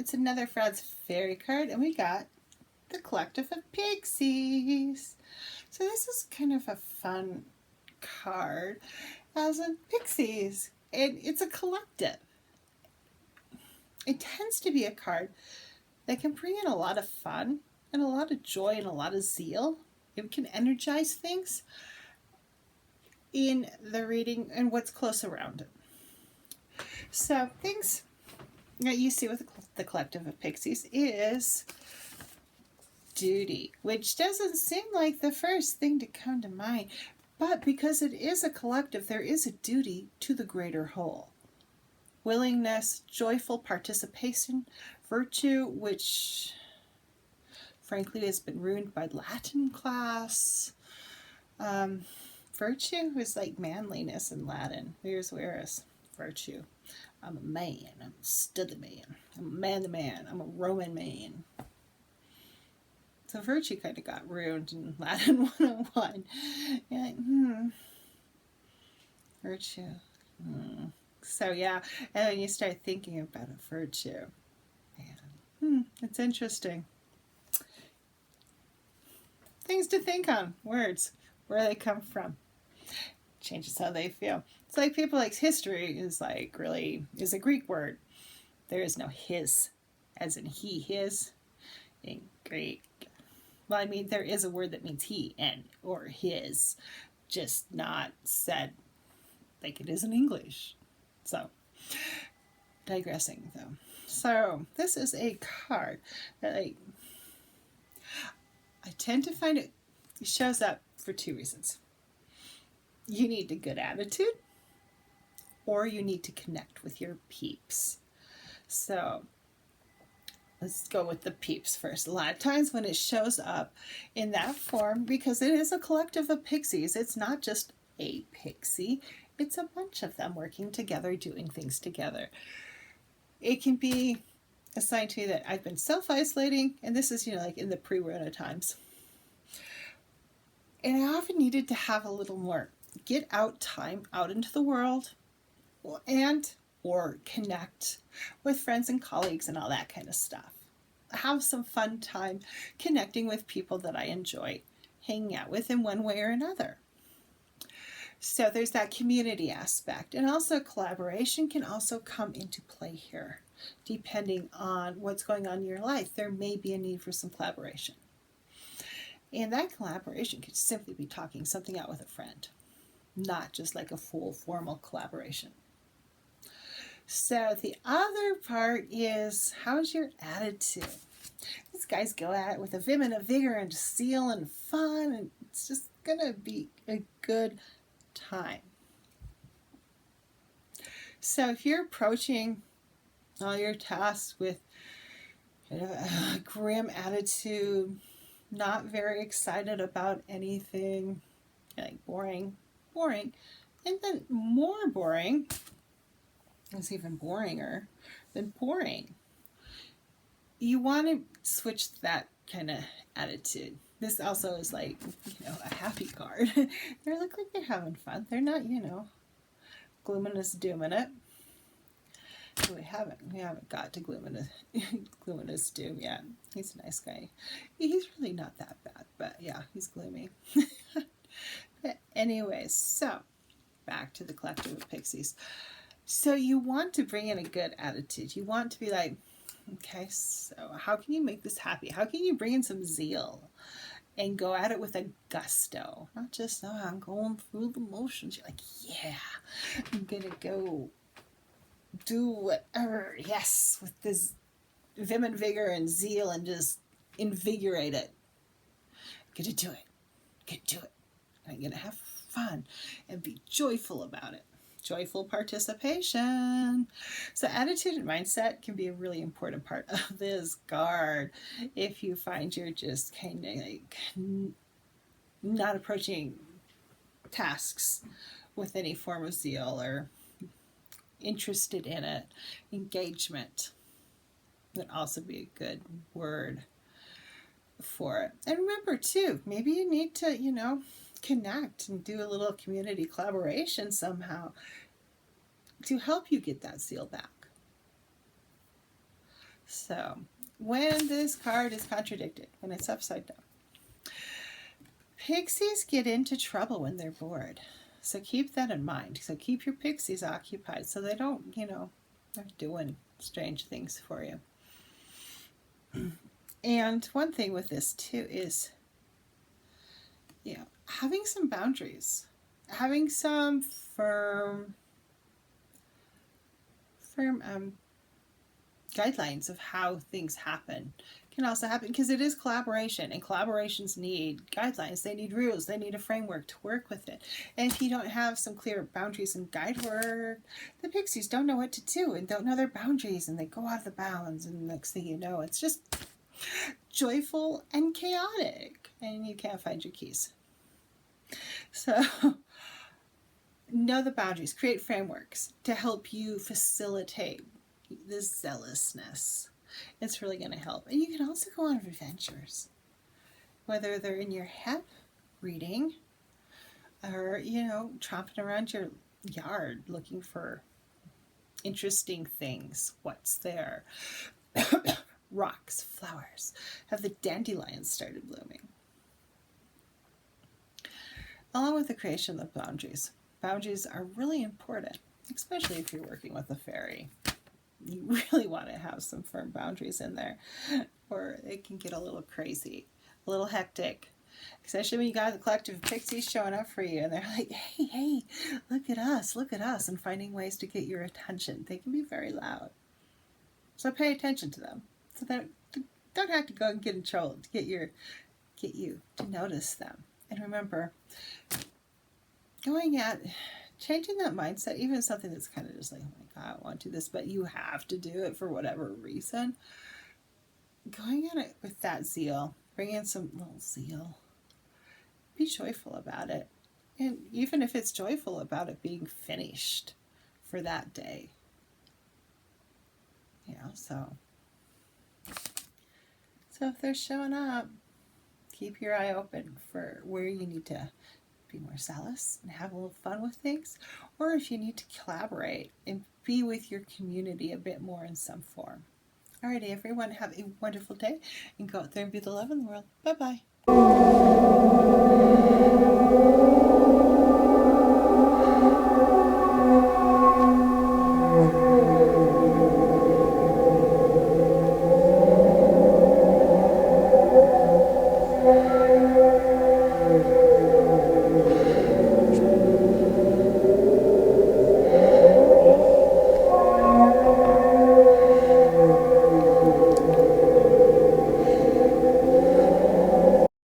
it's another Fred's Fairy card, and we got the Collective of Pixies. So this is kind of a fun card, as in Pixies, and it's a collective. It tends to be a card that can bring in a lot of fun and a lot of joy and a lot of zeal. It can energize things in the reading and what's close around it. So things that you see with the Collective of Pixies is duty, which doesn't seem like the first thing to come to mind, but because it is a collective, there is a duty to the greater whole. Willingness, joyful participation, virtue, which frankly has been ruined by Latin class. Virtue is like manliness in Latin. Where's virtue? I'm a man. I'm a studly man. I'm a man to man. I'm a Roman man. So virtue kind of got ruined in Latin 101. You're like, virtue. So yeah, and then you start thinking about a virtue. Man, it's interesting. Things to think on. Words, where they come from. Changes how they feel. It's like people like history is like really is a Greek word. There is no his, as in he, his, in Greek. Well, I mean, there is a word that means he and or his, just not said like it is in English. So, digressing though. So, this is a card that I tend to find it shows up for two reasons. You need a good attitude, or you need to connect with your peeps. So, let's go with the peeps first. A lot of times when it shows up in that form, because it is a collective of pixies, it's not just a pixie, it's a bunch of them working together, doing things together. It can be assigned to me that I've been self-isolating, and this is, like in the pre-Rona times. And I often needed to have a little more get out time out into the world and or connect with friends and colleagues and all that kind of stuff. Have some fun time connecting with people that I enjoy hanging out with in one way or another. So there's that community aspect, and also collaboration can also come into play here. Depending on what's going on in your life, there may be a need for some collaboration. And that collaboration could simply be talking something out with a friend, not just like a full formal collaboration. So the other part is, how's your attitude? These guys go at it with a vim and a vigor and zeal and fun, and it's just going to be a good time. So if you're approaching all your tasks with kind of a grim attitude, not very excited about anything, like boring, and then more boring, it's even boringer than boring. You want to switch that kind of attitude. This also is like, a happy card. They look like they're having fun. They're not, gloominess, dooming it. We haven't got to gloominess doom yet. He's a nice guy. He's really not that bad, but yeah, he's gloomy. But anyways, so back to the Collective of Pixies. So you want to bring in a good attitude. You want to be like, okay, so how can you make this happy? How can you bring in some zeal and go at it with a gusto? Not just, I'm going through the motions. You're like, yeah, I'm going to go do whatever, yes, with this vim and vigor and zeal and just invigorate it. I'm going to do it. And I'm going to have fun and be joyful about it. Joyful participation. So attitude and mindset can be a really important part of this card. If you find you're just kind of like not approaching tasks with any form of zeal or interested in it, engagement would also be a good word for it. And remember too, maybe you need to, connect and do a little community collaboration somehow to help you get that zeal back. So when this card is contradicted, when it's upside down, pixies get into trouble when they're bored. So keep that in mind. So keep your pixies occupied so they don't, they're doing strange things for you. And one thing with this too is, having some boundaries, having some firm guidelines of how things happen can also happen, because it is collaboration, and collaborations need guidelines, they need rules, they need a framework to work with it. And if you don't have some clear boundaries and guide work, the pixies don't know what to do and don't know their boundaries, and they go out of the bounds, and the next thing you know, it's just joyful and chaotic, and you can't find your keys. So know the boundaries, create frameworks to help you facilitate this zealousness. It's really going to help. And you can also go on adventures, whether they're in your head reading or, tromping around your yard looking for interesting things. What's there? Rocks, flowers. Have the dandelions started blooming? Along with the creation of boundaries. Boundaries are really important, especially if you're working with a fairy. You really want to have some firm boundaries in there, or it can get a little crazy, a little hectic, especially when you got the Collective of Pixies showing up for you, and they're like, hey, look at us, and finding ways to get your attention. They can be very loud. So pay attention to them, so that you don't have to go and get in trouble to get you to notice them. And remember, changing that mindset, even something that's kind of just like, oh my God, I want to do this, but you have to do it for whatever reason. Going at it with that zeal, bring in some little zeal. Be joyful about it. And even if it's joyful about it being finished for that day. So if they're showing up, keep your eye open for where you need to be more zealous and have a little fun with things, or if you need to collaborate and be with your community a bit more in some form. Alrighty, everyone, have a wonderful day and go out there and be the love in the world. Bye-bye.